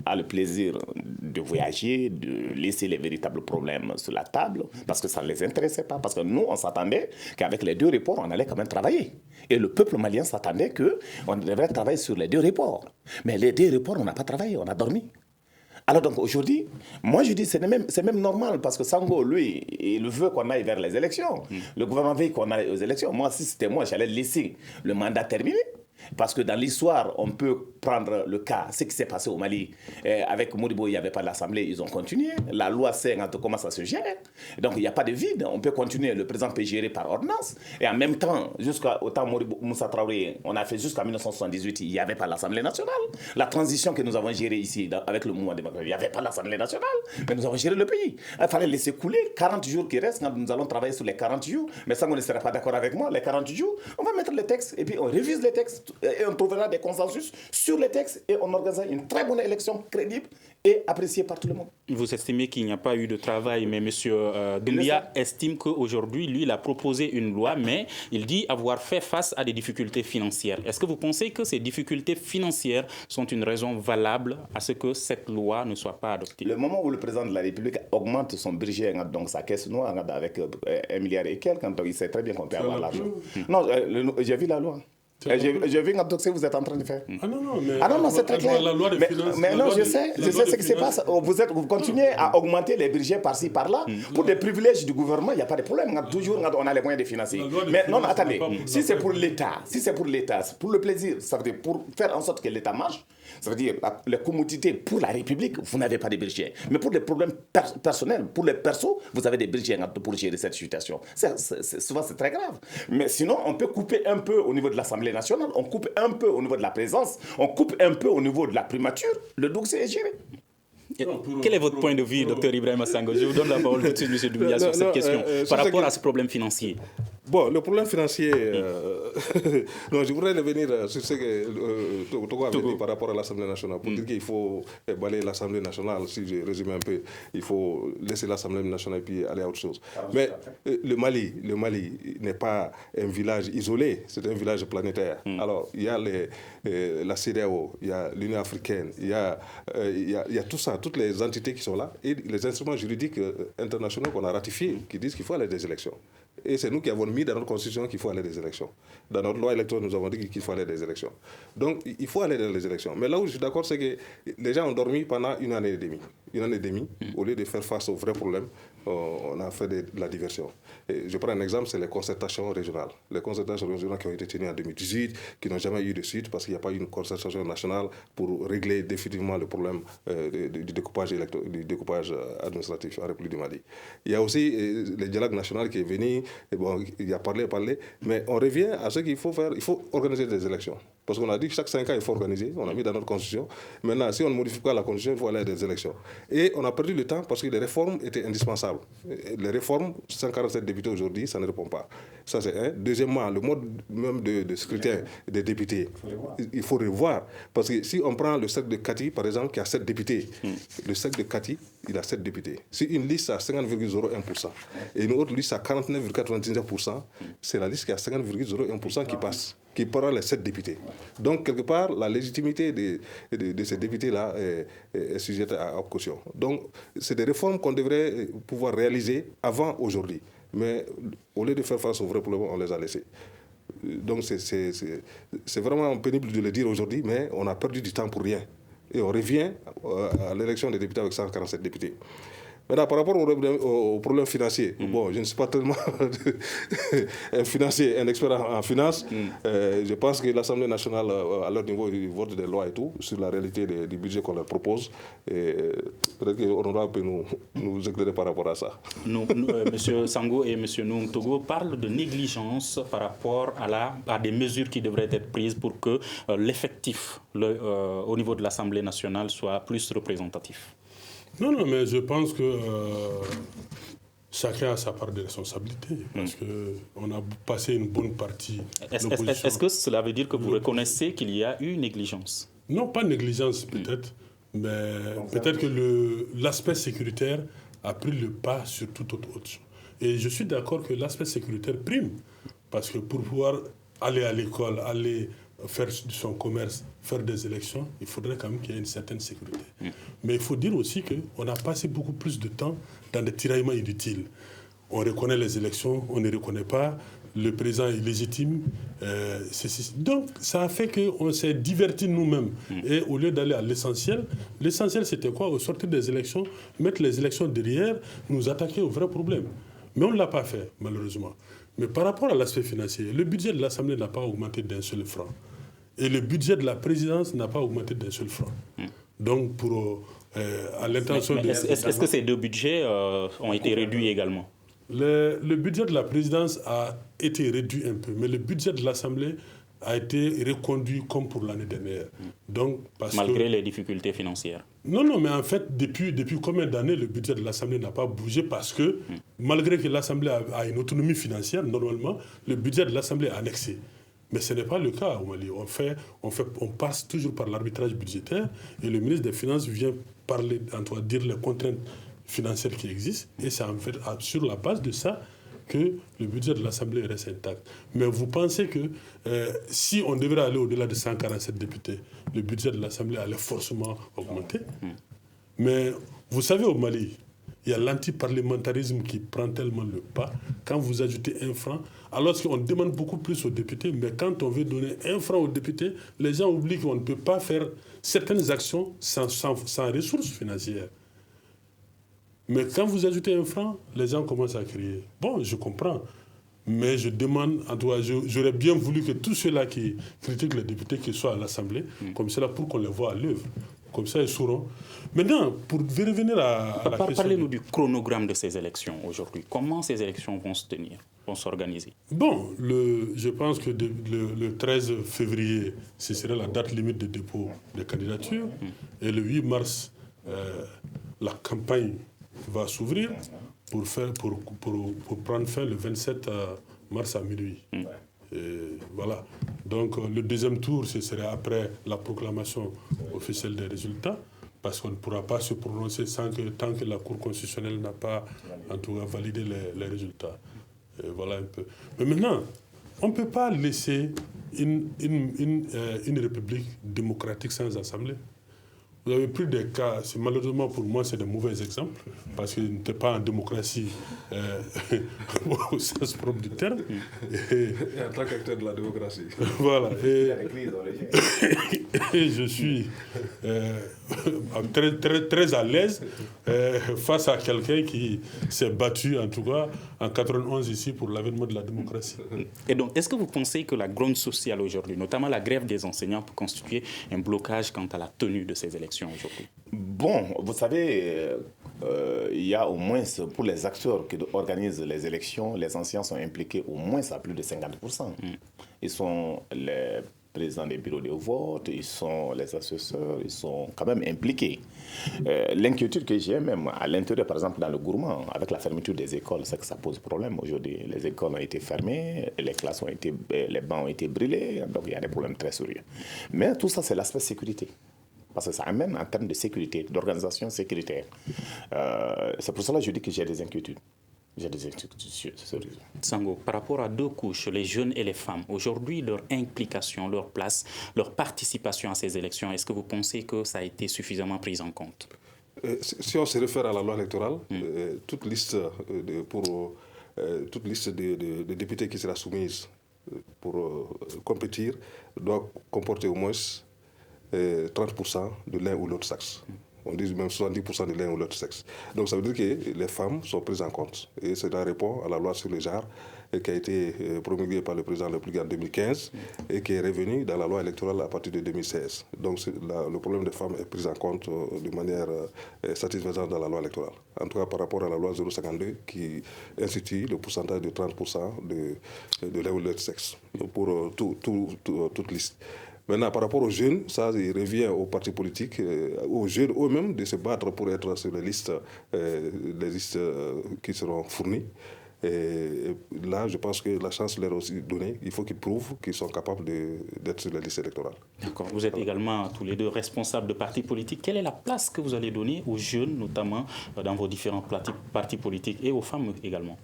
a le plaisir de voyager, de laisser les véritables problèmes sur la table, parce que ça ne les intéressait pas. Parce que nous, on s'attendait qu'avec les 2 reports, on allait quand même travailler. Et le peuple malien s'attendait qu'on devrait travailler sur les 2 reports. Mais les 2 reports, on n'a pas travaillé, on a dormi. Alors donc aujourd'hui, moi je dis c'est même normal parce que Sango, lui, il veut qu'on aille vers les élections. Le gouvernement veut qu'on aille aux élections. Moi, si c'était moi, j'allais laisser le mandat terminé. Parce que dans l'histoire, on peut prendre le cas, ce qui s'est passé au Mali. Avec Modibo, il n'y avait pas l'Assemblée, ils ont continué. La loi C50 commence à se gérer. Donc il n'y a pas de vide, on peut continuer. Le président peut gérer par ordonnance. Et en même temps, jusqu'au temps Modibo Moussa Traoré, on a fait jusqu'à 1978, il n'y avait pas l'Assemblée nationale. La transition que nous avons gérée ici, avec le mouvement démocratique, il n'y avait pas l'Assemblée nationale. Mais nous avons géré le pays. Il fallait laisser couler 40 jours qui restent. Nous allons travailler sur les 40 jours. Mais ça, on ne sera pas d'accord avec moi. Les 40 jours, on va mettre les textes et puis on révise les textes. Et on trouvera des consensus sur les textes et on organisera une très bonne élection crédible et appréciée par tout le monde. Vous estimez qu'il n'y a pas eu de travail, mais M. Doumbia estime qu'aujourd'hui, lui, il a proposé une loi, mais il dit avoir fait face à des difficultés financières. Est-ce que vous pensez que ces difficultés financières sont une raison valable à ce que cette loi ne soit pas adoptée? Le moment où le président de la République augmente son budget, donc sa caisse noire, avec 1 milliard et quelques, il sait très bien qu'on peut avoir l'argent. Non, j'ai vu la loi. J'ai vu ce que vous êtes en train de faire. Non, c'est très clair. Mais non, je sais ce qui se passe. Vous continuez à augmenter les budgets par-ci, par-là. Pour des privilèges du gouvernement, il n'y a pas de problème. Toujours, on a les moyens de financer. Mais non, attendez. Si c'est pour l'État, pour le plaisir, ça veut dire pour faire en sorte que l'État marche, ça veut dire les commodités pour la République, vous n'avez pas de budget. Mais pour des problèmes personnels, pour les persos, vous avez des budgets pour gérer cette situation. Souvent, c'est très grave. Mais sinon, on peut couper un peu au niveau de l'Assemblée nationale, on coupe un peu au niveau de la présence, on coupe un peu au niveau de la primature. Le dossier est géré. Quel est votre point de vue, Dr Ibrahima Sango? Je vous donne la parole tout de suite, M. Doumbia, sur cette question, par rapport à ce problème financier. Bon, le problème financier, non, je voudrais revenir sur ce que Togo avait dit par rapport à l'Assemblée nationale, pour dire qu'il faut balayer l'Assemblée nationale, si je résume un peu, il faut laisser l'Assemblée nationale et puis aller à autre chose. Mais le Mali n'est pas un village isolé, c'est un village planétaire. Alors, il y a la CEDEAO, il y a l'Union africaine, il y a tout ça, toutes les entités qui sont là, et les instruments juridiques internationaux qu'on a ratifiés, qui disent qu'il faut aller à des élections. Et c'est nous qui avons mis dans notre constitution qu'il faut aller des élections. Dans notre loi électorale, nous avons dit qu'il faut aller des élections. Donc, il faut aller dans les élections. Mais là où je suis d'accord, c'est que les gens ont dormi pendant 1 année et demie. 1 année et demie, au lieu de faire face aux vrais problèmes, on a fait de la diversion. Et je prends un exemple, c'est les concertations régionales. Les concertations régionales qui ont été tenues en 2018, qui n'ont jamais eu de suite parce qu'il n'y a pas eu une concertation nationale pour régler définitivement le problème du découpage administratif en République du Mali. Il y a aussi le dialogue national qui est venu, et bon, il y a parlé, mais on revient à ce qu'il faut faire, il faut organiser des élections. Parce qu'on a dit que chaque 5 ans, il faut organiser, on a mis dans notre constitution. Maintenant, si on ne modifie pas la constitution, il faut aller à des élections. Et on a perdu le temps parce que les réformes étaient indispensables. table. Les réformes, 147 députés aujourd'hui, ça ne répond pas. Ça, c'est un. Deuxièmement, le mode même de scrutin des députés, il faut revoir. Parce que si on prend le cercle de Kati, par exemple, qui a 7 députés, le cercle de Kati, il a 7 députés. Si une liste a 50,01% et une autre liste a 49,99%, c'est la liste qui a 50,01% qui passe, qui prend les 7 députés. Donc, quelque part, la légitimité de ces députés-là est sujette à caution. Donc, c'est des réformes qu'on devrait pouvoir réaliser avant aujourd'hui. Mais au lieu de faire face aux vrais problèmes, on les a laissés. Donc c'est vraiment pénible de le dire aujourd'hui, mais on a perdu du temps pour rien. Et on revient à l'élection des députés avec 147 députés. Maintenant, par rapport aux problèmes financiers, bon, je ne suis pas tellement un expert en finance. Je pense que l'Assemblée nationale, à leur niveau, ils votent des lois et tout, sur la réalité du budget qu'on leur propose. Peut-être qu'Honorable peut nous éclairer par rapport à ça. M. Sango et M. Noum Togo parlent de négligence par rapport à des mesures qui devraient être prises pour que l'effectif au niveau de l'Assemblée nationale soit plus représentatif. Non, mais je pense que chacun a sa part de responsabilité, parce qu'on a passé une bonne partie de l'opposition. Est-ce que cela veut dire que vous reconnaissez qu'il y a eu négligence? Non, pas négligence peut-être, mais peut-être que l'aspect sécuritaire a pris le pas sur toute autre chose. Et je suis d'accord que l'aspect sécuritaire prime, parce que pour pouvoir aller à l'école, aller faire son commerce, faire des élections, il faudrait quand même qu'il y ait une certaine sécurité. Mais il faut dire aussi qu'on a passé beaucoup plus de temps dans des tiraillements inutiles. On reconnaît les élections, on ne reconnaît pas, le président est légitime. Donc ça a fait qu'on s'est divertis nous-mêmes. Et au lieu d'aller à l'essentiel c'était quoi? Au sortir des élections, mettre les élections derrière, nous attaquer aux vrais problèmes. Mais on ne l'a pas fait, malheureusement. Mais par rapport à l'aspect financier, le budget de l'Assemblée n'a pas augmenté d'un seul franc. Et le budget de la présidence n'a pas augmenté d'un seul franc. Donc, à l'intention de... Est-ce que ces deux budgets ont été réduits également? Le budget de la présidence a été réduit un peu, mais le budget de l'Assemblée a été reconduit comme pour l'année dernière. Donc, malgré les difficultés financières? Non, mais en fait, depuis combien d'années le budget de l'Assemblée n'a pas bougé? Parce que, malgré que l'Assemblée a une autonomie financière, normalement, le budget de l'Assemblée est annexé. Mais ce n'est pas le cas au Mali. On passe toujours par l'arbitrage budgétaire et le ministre des Finances vient dire les contraintes financières qui existent. Et c'est en fait sur la base de ça que le budget de l'Assemblée reste intact. Mais vous pensez que si on devrait aller au-delà de 147 députés, le budget de l'Assemblée allait forcément augmenter? Mais vous savez, au Mali, il y a l'antiparlementarisme qui prend tellement le pas. Quand vous ajoutez un franc, alors qu'on demande beaucoup plus aux députés, mais quand on veut donner un franc aux députés, les gens oublient qu'on ne peut pas faire certaines actions sans ressources financières. Mais quand vous ajoutez un franc, les gens commencent à crier. Bon, je comprends. Mais je demande, en tout cas, j'aurais bien voulu que tous ceux-là qui critiquent les députés qui soient à l'Assemblée, comme cela, pour qu'on les voit à l'œuvre. Comme ça, ils sauront. Maintenant, pour revenir à la question... Parlez-nous du chronogramme de ces élections aujourd'hui. Comment ces élections vont se tenir, vont s'organiser? Bon, je pense que le 13 février, ce serait la date limite de dépôt des candidatures. Et le 8 mars, la campagne va s'ouvrir pour prendre fin le 27 mars à minuit. Et voilà. Donc le deuxième tour, ce serait après la proclamation officielle des résultats, parce qu'on ne pourra pas se prononcer tant que la Cour constitutionnelle n'a pas, en tout cas, validé les résultats. Et voilà un peu. Mais maintenant, on ne peut pas laisser une république démocratique sans assemblée. Vous avez pris des cas, malheureusement pour moi, c'est de mauvais exemples, parce qu'il n'était pas en démocratie au sens propre du terme. Et en tant qu'acteur de la démocratie. Voilà. Et je suis très à l'aise face à quelqu'un qui s'est battu, en tout cas, en 91 ici, pour l'avènement de la démocratie. Et donc, est-ce que vous pensez que la grogne sociale aujourd'hui, notamment la grève des enseignants, peut constituer un blocage quant à la tenue de ces élections aujourd'hui? Bon, vous savez, il y a au moins, pour les acteurs qui organisent les élections, les anciens sont impliqués au moins à plus de 50%. Ils sont présidents des bureaux de vote, ils sont les assesseurs, ils sont quand même impliqués. L'inquiétude que j'ai même à l'intérieur, par exemple dans le Gourmand, avec la fermeture des écoles, c'est que ça pose problème aujourd'hui. Les écoles ont été fermées, les classes ont été, les bancs ont été brûlés, donc il y a des problèmes très sérieux. Mais tout ça, c'est l'aspect sécurité. Parce que ça amène en termes de sécurité, d'organisation sécuritaire. C'est pour cela que je dis que j'ai des inquiétudes. J'ai des inquiétudes sur ce réseau. Sango, par rapport à deux couches, les jeunes et les femmes, aujourd'hui, leur implication, leur place, leur participation à ces élections, est-ce que vous pensez que ça a été suffisamment pris en compte? Si on se réfère à la loi électorale, toute liste de députés qui sera soumise pour compétir doit comporter au moins 30% de l'un ou l'autre sexe. On dit même 70% de l'un ou l'autre sexe. Donc ça veut dire que les femmes sont prises en compte. Et cela répond à la loi sur le genre qui a été promulguée par le président de la République en 2015 et qui est revenue dans la loi électorale à partir de 2016. Donc le problème des femmes est pris en compte de manière satisfaisante dans la loi électorale. En tout cas par rapport à la loi 052 qui institue le pourcentage de 30% de l'un ou l'autre sexe pour toute liste. Maintenant, par rapport aux jeunes, ça il revient aux partis politiques, aux jeunes eux-mêmes de se battre pour être sur les listes qui seront fournies. Et là, je pense que la chance leur est aussi donnée. Il faut qu'ils prouvent qu'ils sont capables d'être sur les listes électorales. D'accord. Vous êtes également tous les deux responsables de partis politiques. Quelle est la place que vous allez donner aux jeunes, notamment dans vos différents partis politiques, et aux femmes également?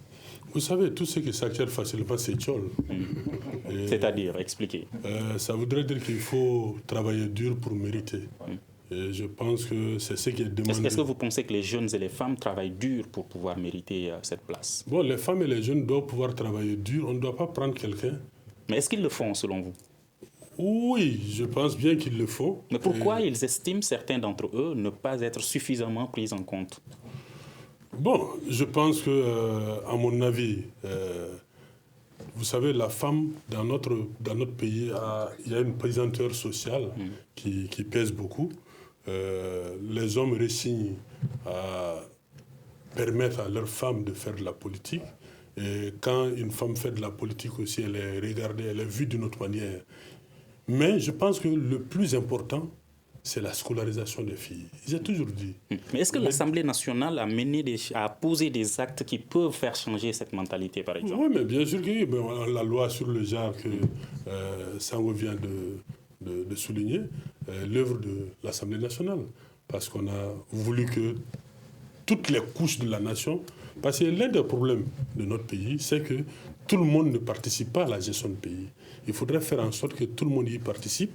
Vous savez, tout ce qui s'acquiert facilement, c'est tchol. C'est-à-dire, expliquez. Ça voudrait dire qu'il faut travailler dur pour mériter. Et je pense que c'est ce qui est demandé. Est-ce que vous pensez que les jeunes et les femmes travaillent dur pour pouvoir mériter cette place? Bon, les femmes et les jeunes doivent pouvoir travailler dur. On ne doit pas prendre quelqu'un. Mais est-ce qu'ils le font, selon vous? Oui, je pense bien qu'ils le font. Mais pourquoi ils estiment, certains d'entre eux, ne pas être suffisamment pris en compte? Bon, je pense que, à mon avis, vous savez, la femme, dans notre pays, il y a une pesanteur sociale qui pèse beaucoup. Les hommes résignent à permettre à leurs femmes de faire de la politique. Et quand une femme fait de la politique aussi, elle est regardée, elle est vue d'une autre manière. Mais je pense que le plus important, c'est la scolarisation des filles. J'ai toujours dit. Mais est-ce que l'Assemblée nationale a posé des actes qui peuvent faire changer cette mentalité, par exemple? Oui, mais bien sûr que oui. La loi sur le genre que Sango vient de souligner, l'œuvre de l'Assemblée nationale. Parce qu'on a voulu que toutes les couches de la nation... Parce que l'un des problèmes de notre pays, c'est que tout le monde ne participe pas à la gestion du pays. Il faudrait faire en sorte que tout le monde y participe.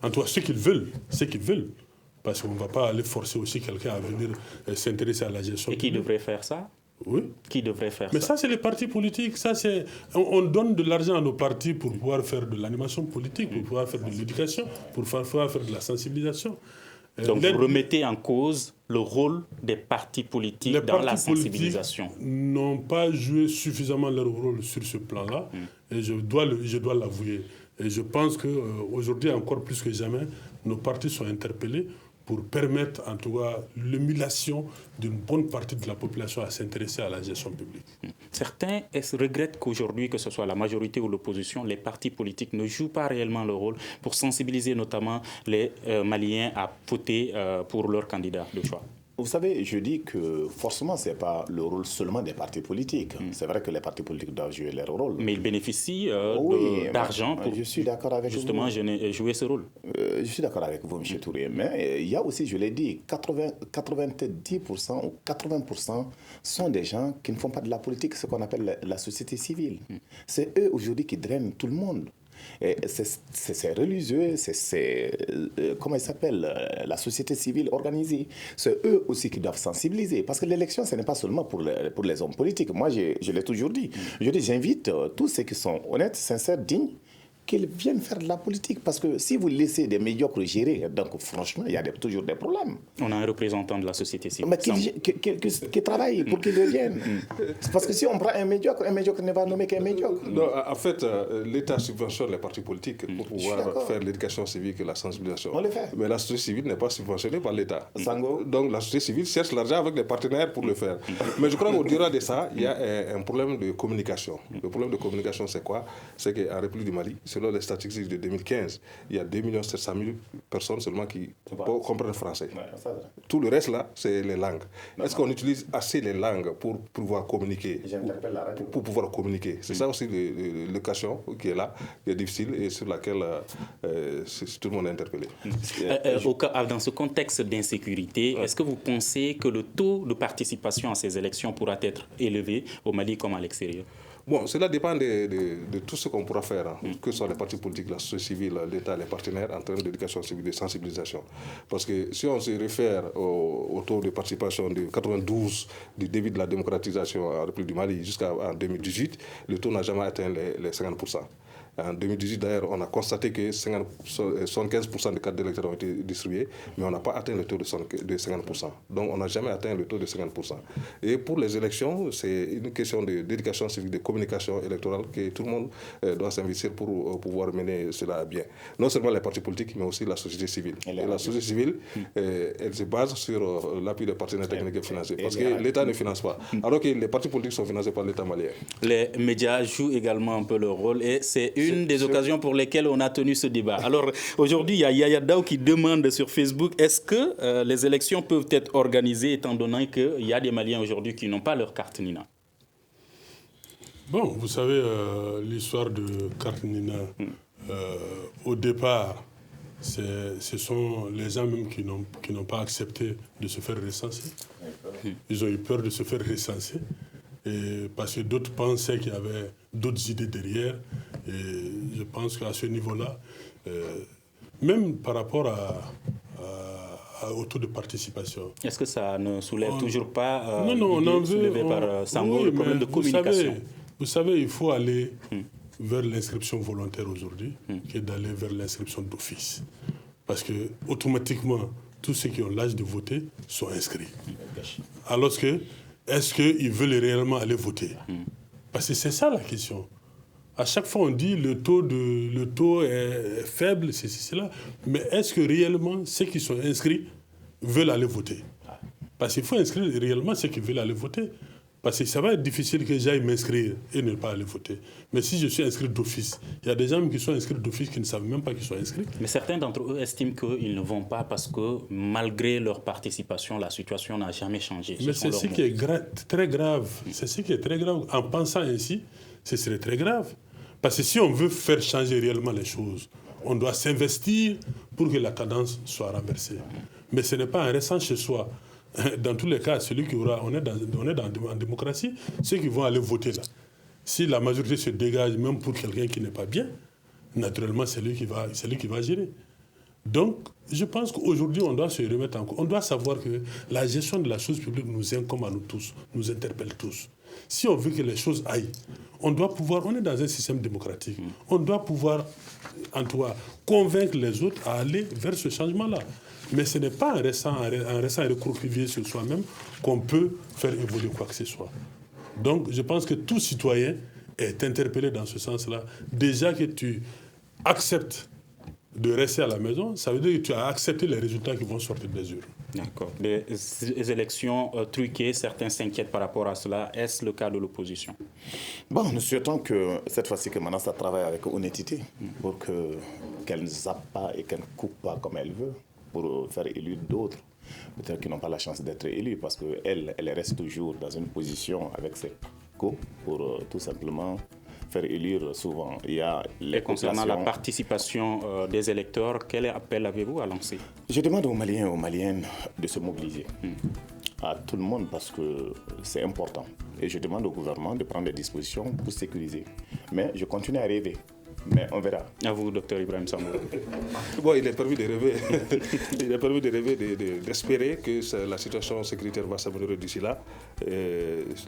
En tout cas, ceux qui veulent. Parce qu'on ne va pas aller forcer aussi quelqu'un à venir s'intéresser à la gestion publique. Et qui devrait faire ça? Oui. Qui devrait faire ça? Mais ça, c'est les partis politiques. On donne de l'argent à nos partis pour pouvoir faire de l'animation politique, pour pouvoir faire de l'éducation, pour pouvoir faire de la sensibilisation. Donc vous remettez en cause le rôle des partis politiques dans la sensibilisation. Les partis politiques n'ont pas joué suffisamment leur rôle sur ce plan-là, et je dois l'avouer. Et je pense qu'aujourd'hui, encore plus que jamais, nos partis sont interpellés pour permettre en tout cas l'émulation d'une bonne partie de la population à s'intéresser à la gestion publique. Certains regrettent qu'aujourd'hui, que ce soit la majorité ou l'opposition, les partis politiques ne jouent pas réellement le rôle pour sensibiliser notamment les Maliens à voter pour leur candidat de choix. Vous savez, je dis que forcément, ce n'est pas le rôle seulement des partis politiques. C'est vrai que les partis politiques doivent jouer leur rôle. Mais ils bénéficient d'argent pour justement jouer ce rôle. Je suis d'accord avec vous, M. Touré. Mais il y a aussi, je l'ai dit, 90% ou 80% sont des gens qui ne font pas de la politique, ce qu'on appelle la société civile. C'est eux aujourd'hui qui drainent tout le monde. C'est religieux, comment il s'appelle, la société civile organisée. C'est eux aussi qui doivent sensibiliser. Parce que l'élection, ce n'est pas seulement pour les hommes politiques. Moi, je l'ai toujours dit. J'invite tous ceux qui sont honnêtes, sincères, dignes, qu'ils viennent faire de la politique. Parce que si vous laissez des médiocres gérer, donc franchement, il y a toujours des problèmes. On a un représentant de la société civile. Mais qui travaille pour qu'ils deviennent. Parce que si on prend un médiocre ne va nommer qu'un médiocre. Non, en fait, l'État subventionne les partis politiques pour pouvoir faire l'éducation civique et la sensibilisation. On le fait. Mais la société civile n'est pas subventionnée par l'État. Sango. Donc la société civile cherche l'argent avec des partenaires pour le faire. Mais je crois qu'au-delà de ça, il y a un problème de communication. Le problème de communication, c'est quoi? C'est qu'en République du Mali, selon les statistiques de 2015, il y a 2 700 000 personnes seulement qui comprennent le français. Tout le reste là, c'est les langues. Est-ce qu'on utilise assez les langues pour pouvoir communiquer? Pour pouvoir communiquer. C'est ça aussi l'équation qui est là, qui est difficile et sur laquelle tout le monde est interpellé. Dans ce contexte d'insécurité, est-ce que vous pensez que le taux de participation à ces élections pourra être élevé au Mali comme à l'extérieur? Bon, cela dépend de tout ce qu'on pourra faire, que ce soit les partis politiques, la société civile, l'État, les partenaires, en termes d'éducation civique, de sensibilisation. Parce que si on se réfère au taux de participation de 92, du début de la démocratisation en République du Mali jusqu'en 2018, le taux n'a jamais atteint les 50%. En 2018, d'ailleurs, on a constaté que 75% des cartes d'électeurs ont été distribuées, mais on n'a pas atteint le taux de 50%. Donc, on n'a jamais atteint le taux de 50%. Et pour les élections, c'est une question d'éducation civique, de communication électorale que tout le monde doit s'investir pour pouvoir mener cela à bien. Non seulement les partis politiques, mais aussi la société civile. Et la société civile, elle se base sur l'appui des partenaires techniques et financiers, parce que l'État ne finance pas, alors que les partis politiques sont financés par l'État malien. Les médias jouent également un peu leur rôle et c'est une des occasions pour lesquelles on a tenu ce débat. Alors aujourd'hui, il y a Yaya Daou qui demande sur Facebook, est-ce que les élections peuvent être organisées étant donné qu'il y a des Maliens aujourd'hui qui n'ont pas leur carte Nina? Bon, vous savez, l'histoire de carte Nina, au départ, ce sont les gens même qui n'ont pas accepté de se faire recenser. Ils ont eu peur de se faire recenser. Et parce que d'autres pensaient qu'il y avait d'autres idées derrière. Et je pense qu'à ce niveau-là, même par rapport au taux de participation. Est-ce que ça ne soulève toujours pas soulevé par Sango, le problème de communication? Vous savez, il faut aller vers l'inscription volontaire aujourd'hui, qui est d'aller vers l'inscription d'office. Parce que automatiquement, tous ceux qui ont l'âge de voter sont inscrits. Alors que, est-ce qu'ils veulent réellement aller voter? Parce que c'est ça la question. À chaque fois, on dit le taux est faible, c'est cela. Mais est-ce que réellement ceux qui sont inscrits veulent aller voter? Parce qu'il faut inscrire réellement ceux qui veulent aller voter. Parce que ça va être difficile que j'aille m'inscrire et ne pas aller voter. Mais si je suis inscrit d'office, il y a des gens qui sont inscrits d'office qui ne savent même pas qu'ils sont inscrits. Mais certains d'entre eux estiment qu'ils ne vont pas parce que malgré leur participation, la situation n'a jamais changé. Mais c'est ce qui est très grave. C'est ce qui est très grave. En pensant ainsi, ce serait très grave. Parce que si on veut faire changer réellement les choses, on doit s'investir pour que la cadence soit renversée. Mais ce n'est pas en restant chez soi. Dans tous les cas, celui qui aura, on est en démocratie, ceux qui vont aller voter là. Si la majorité se dégage, même pour quelqu'un qui n'est pas bien, naturellement, c'est lui qui va gérer. Donc, je pense qu'aujourd'hui, on doit se remettre en cause. On doit savoir que la gestion de la chose publique nous incombe à nous tous, nous interpelle tous. Si on veut que les choses aillent, on est dans un système démocratique, on doit pouvoir, en tout cas, convaincre les autres à aller vers ce changement-là. Mais ce n'est pas en restant recroquevillé sur soi-même qu'on peut faire évoluer quoi que ce soit. Donc, je pense que tout citoyen est interpellé dans ce sens-là. Déjà que tu acceptes de rester à la maison, ça veut dire que tu as accepté les résultats qui vont sortir des urnes. D'accord. Les élections truquées, certains s'inquiètent par rapport à cela. Est-ce le cas de l'opposition? Bon, nous souhaitons que cette fois-ci, que maintenant ça travaille avec honnêteté pour qu'elle ne zappe pas et qu'elle ne coupe pas comme elle veut, pour faire élire d'autres, peut-être qui n'ont pas la chance d'être élus, parce qu'elle reste toujours dans une position avec ses co pour tout simplement faire élire souvent. Il y a les concernant la participation des électeurs, quel appel avez-vous à lancer? Je demande aux Maliens et aux Maliennes de se mobiliser, à tout le monde, parce que c'est important. Et je demande au gouvernement de prendre des dispositions pour sécuriser. Mais je continue à rêver. Mais on verra. À vous, Dr Ibrahim Sambou. Bon, il est permis de rêver. Il est permis de rêver, d'espérer que la situation sécuritaire va s'améliorer d'ici là.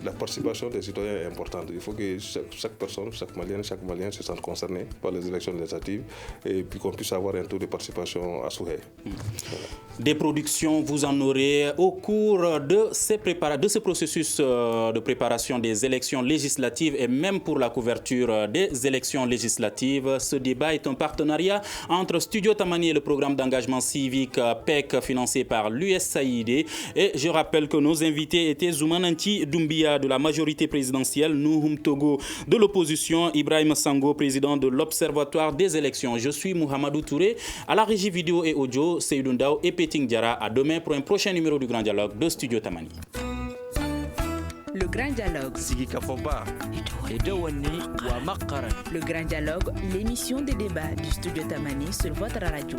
La participation des citoyens est importante. Il faut que chaque personne, chaque Malien se sente concerné par les élections législatives et puis qu'on puisse avoir un taux de participation à souhait. Voilà. Des productions, vous en aurez au cours de ce processus de préparation des élections législatives et même pour la couverture des élections législatives. inclusive. Ce débat est un partenariat entre Studio Tamani et le programme d'engagement civique PEC financé par l'USAID. Et je rappelle que nos invités étaient Zoumananti Doumbia de la majorité présidentielle, Nouhoum Togo de l'opposition, Ibrahim Sango, président de l'Observatoire des élections. Je suis Mohamedou Touré, à la régie vidéo et audio, Seydou Ndao et Peting Diara. À demain pour un prochain numéro du Grand Dialogue de Studio Tamani. Le Grand Dialogue. Le Grand Dialogue, l'émission des débats du Studio Tamani sur votre radio.